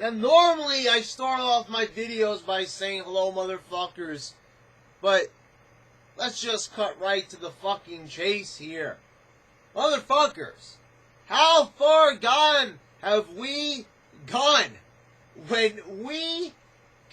Now, normally I start off my videos by saying hello, motherfuckers, but let's just cut right to the fucking chase here. Motherfuckers, how far gone have we gone when we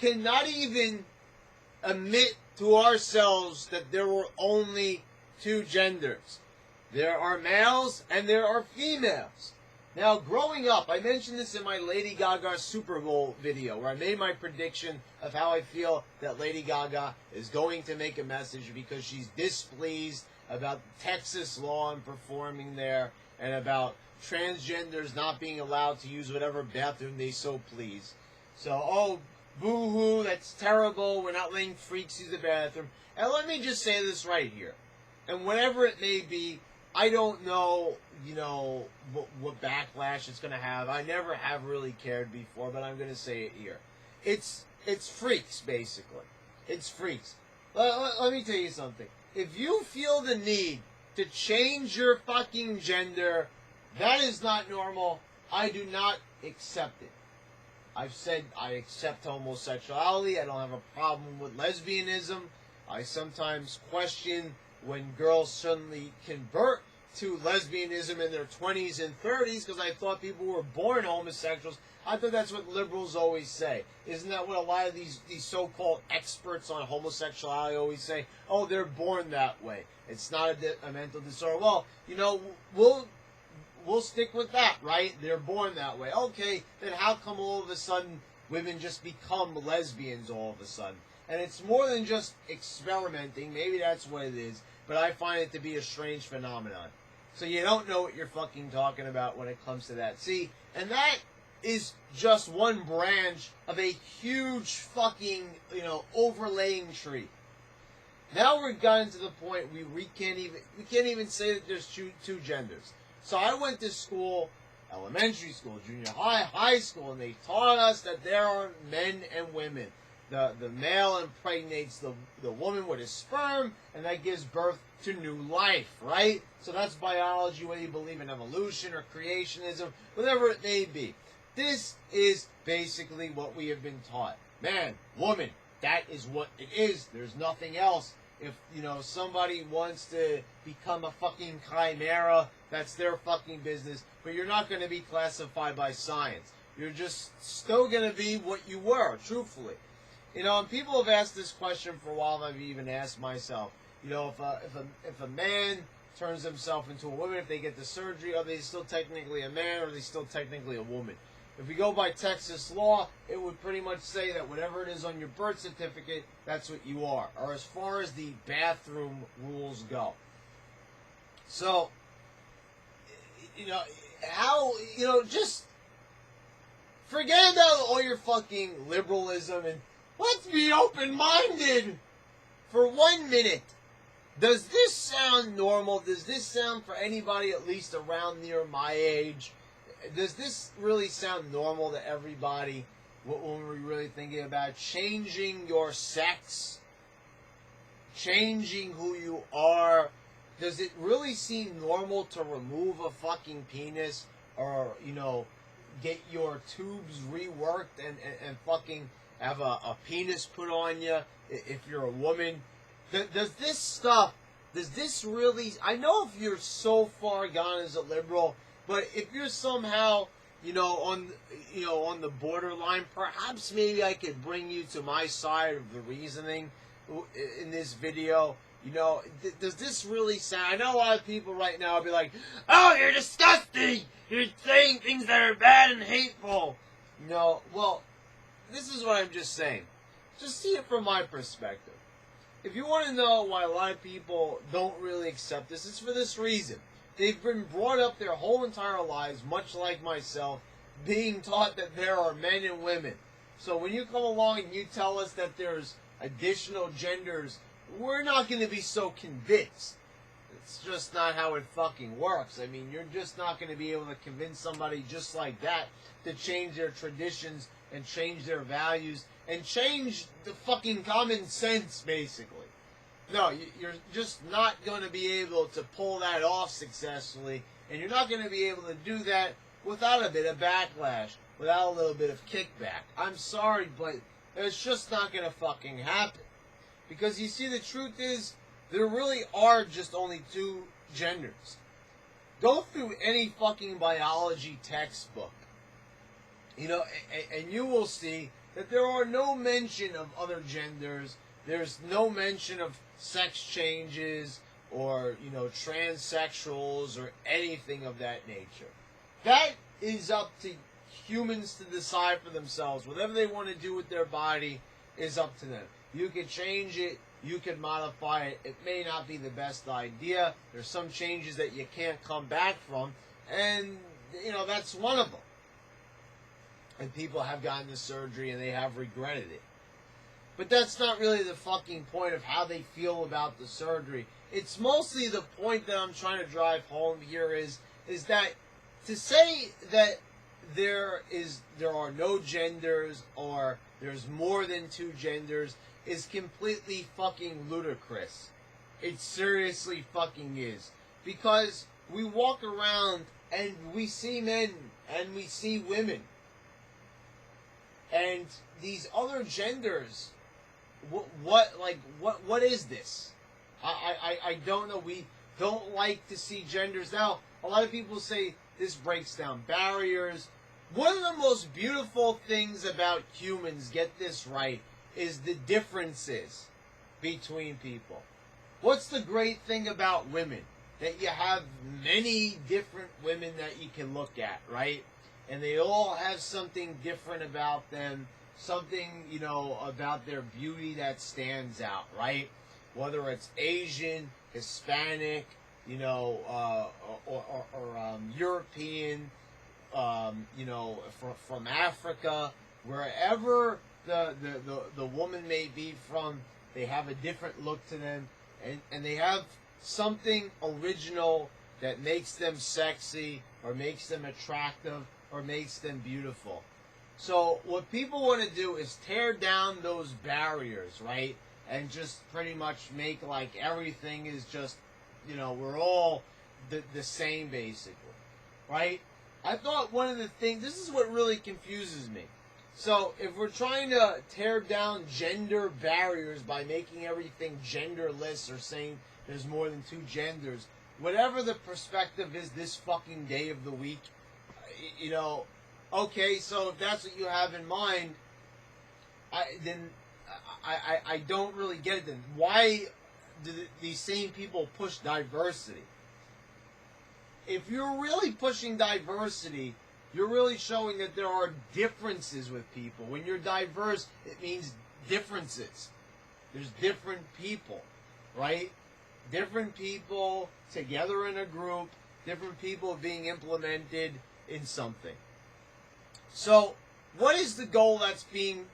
cannot even admit to ourselves that there were only two genders? There are males and there are females. Now, growing up, I mentioned this in my Lady Gaga Super Bowl video, where I made my prediction of how I feel that Lady Gaga is going to make a message because she's displeased about Texas law and performing there, and about transgenders not being allowed to use whatever bathroom they so please. So, oh, boo-hoo, that's terrible, we're not letting freaks use the bathroom. And let me just say this right here, and whatever it may be, I don't know, what backlash it's going to have. I never have really cared before, but I'm going to say it here. It's freaks, basically. It's freaks. Let me tell you something. If you feel the need to change your fucking gender, that is not normal. I do not accept it. I've said I accept homosexuality. I don't have a problem with lesbianism. I sometimes question when girls suddenly convert to lesbianism in their 20s and 30s, because I thought people were born homosexuals. I thought that's what liberals always say. Isn't that what a lot of these so-called experts on homosexuality always say? Oh, they're born that way. It's not a mental disorder. Well, we'll stick with that, right? They're born that way. Okay, then how come all of a sudden women just become lesbians all of a sudden? And it's more than just experimenting. Maybe that's what it is. But I find it to be a strange phenomenon. So you don't know what you're fucking talking about when it comes to that. See, and that is just one branch of a huge fucking, overlaying tree. Now we're gotten to the point we can't even say that there's two genders. So I went to school, elementary school, junior high, high school, and they taught us that there are men and women. The male impregnates the woman with his sperm, and that gives birth to new life, right? So that's biology, whether you believe in evolution or creationism, whatever it may be. This is basically what we have been taught. Man, woman, that is what it is. There's nothing else. If, somebody wants to become a fucking chimera, that's their fucking business. But you're not going to be classified by science. You're just still going to be what you were, truthfully. And people have asked this question for a while, and I've even asked myself, if a man turns himself into a woman, if they get the surgery, are they still technically a man, or are they still technically a woman? If we go by Texas law, it would pretty much say that whatever it is on your birth certificate, that's what you are, or as far as the bathroom rules go. So, just forget about all your fucking liberalism and let's be open-minded for 1 minute. Does this sound normal? Does this sound for anybody at least around near my age? Does this really sound normal to everybody when we're really thinking about changing your sex? Changing who you are? Does it really seem normal to remove a fucking penis or, get your tubes reworked and fucking have a penis put on you if you're a woman? Does this really, I know if you're so far gone as a liberal, but if you're somehow, on the borderline, perhaps maybe I could bring you to my side of the reasoning in this video. Does this really sound, I know a lot of people right now will be like, oh, you're disgusting! You're saying things that are bad and hateful! Well, this is what I'm just saying. Just see it from my perspective. If you want to know why a lot of people don't really accept this, it's for this reason. They've been brought up their whole entire lives, much like myself, being taught that there are men and women. So when you come along and you tell us that there's additional genders, we're not going to be so convinced. It's just not how it fucking works. I mean, you're just not going to be able to convince somebody just like that to change their traditions and change their values and change the fucking common sense, basically. No, you're just not going to be able to pull that off successfully, and you're not going to be able to do that without a bit of backlash, without a little bit of kickback. I'm sorry, but it's just not gonna fucking happen. Because you see, the truth is, there really are just only two genders. Go through any fucking biology textbook, you know, and you will see that there are no mention of other genders. There's no mention of sex changes or, you know, transsexuals or anything of that nature. That is up to humans to decide for themselves. Whatever they want to do with their body is up to them. You can change it. You can modify it. It may not be the best idea. There's some changes that you can't come back from. And, you know, that's one of them. And people have gotten the surgery and they have regretted it. But that's not really the fucking point of how they feel about the surgery. It's mostly the point that I'm trying to drive home here is that to say that there are no genders or there's more than two genders is completely fucking ludicrous. It seriously fucking is. Because we walk around and we see men and we see women. And these other genders, what is this? I don't know. We don't like to see genders. Now, a lot of people say this breaks down barriers. One of the most beautiful things about humans, get this right, is the differences between people. What's the great thing about women? That you have many different women that you can look at, right? And they all have something different about them, something, you know, about their beauty that stands out, right? Whether it's Asian, Hispanic, you know, or European, you know, from Africa, wherever the woman may be from, they have a different look to them, and they have something original that makes them sexy or makes them attractive or makes them beautiful. So what people want to do is tear down those barriers, right? And just pretty much make like everything is just, you know, we're all the same basically, right? I thought one of the things, this is what really confuses me. So if we're trying to tear down gender barriers by making everything genderless or saying there's more than two genders, whatever the perspective is this fucking day of the week, you know, okay, so if that's what you have in mind, I don't really get it then. Why do these same people push diversity? If you're really pushing diversity, you're really showing that there are differences with people. When you're diverse, it means differences. There's different people, right? Different people together in a group, different people being implemented in something. So, what is the goal that's being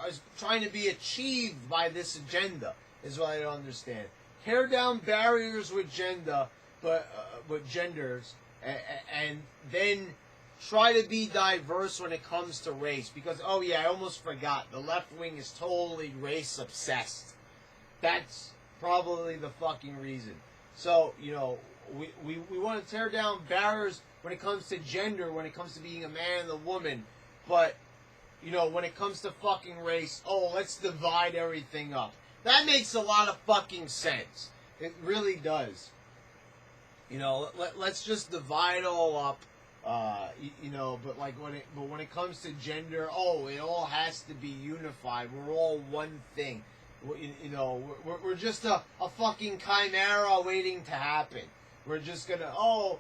is trying to be achieved by this agenda? Is what I don't understand. Tear down barriers with gender, with genders, and then try to be diverse when it comes to race. Because oh yeah, I almost forgot. The left wing is totally race obsessed. That's probably the fucking reason. So you know, we want to tear down barriers when it comes to gender, when it comes to being a man and a woman, but, you know, when it comes to fucking race, oh, let's divide everything up. That makes a lot of fucking sense. It really does. You know, let's just divide all up, you know, but like when it comes to gender, oh, it all has to be unified. We're all one thing. You know, we're just a fucking chimera waiting to happen. We're just gonna, oh,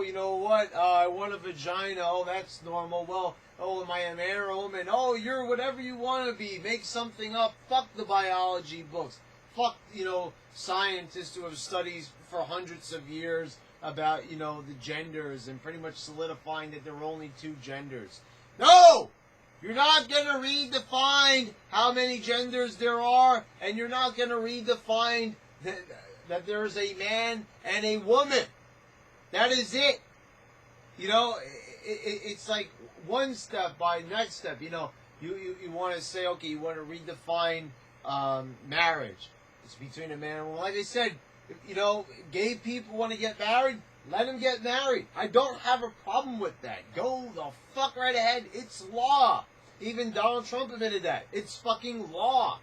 you know what? I want a vagina. Oh, that's normal. Well, oh, am I a man or a woman? Oh, you're whatever you want to be. Make something up. Fuck the biology books. Fuck, you know, scientists who have studied for hundreds of years about, you know, the genders and pretty much solidifying that there are only two genders. No! You're not going to redefine how many genders there are, and you're not going to redefine that there's a man and a woman. That is it. You know, it's like one step by next step. You know, you want to say, okay, you want to redefine marriage. It's between a man and a woman. Like I said, you know, gay people want to get married. Let them get married. I don't have a problem with that. Go the fuck right ahead. It's law. Even Donald Trump admitted that. It's fucking law.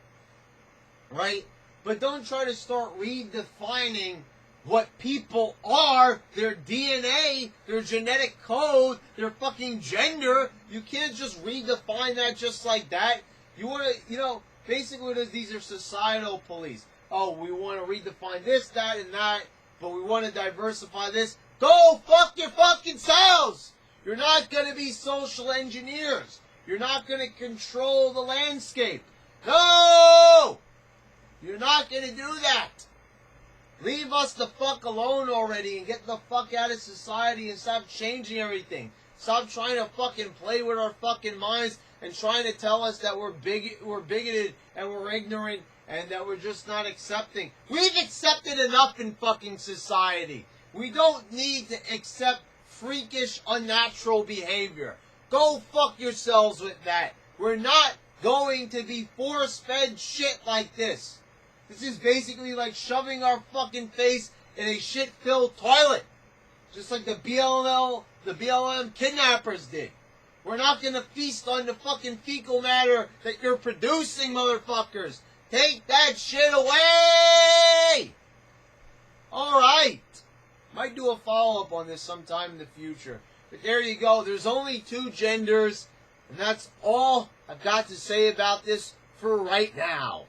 Right? But don't try to start redefining what people are, their DNA, their genetic code, their fucking gender. You can't just redefine that just like that. You want to, basically what it is, these are societal police. Oh, we want to redefine this, that, and that, but we want to diversify this. Go fuck your fucking selves! You're not going to be social engineers. You're not going to control the landscape. No! You're not going to do that. Leave us the fuck alone already and get the fuck out of society and stop changing everything. Stop trying to fucking play with our fucking minds and trying to tell us that we're bigoted and we're ignorant and that we're just not accepting. We've accepted enough in fucking society. We don't need to accept freakish, unnatural behavior. Go fuck yourselves with that. We're not going to be force-fed shit like this. This is basically like shoving our fucking face in a shit-filled toilet. Just like the BLM kidnappers did. We're not going to feast on the fucking fecal matter that you're producing, motherfuckers. Take that shit away! Alright. Might do a follow-up on this sometime in the future. But there you go. There's only 2 genders. And that's all I've got to say about this for right now.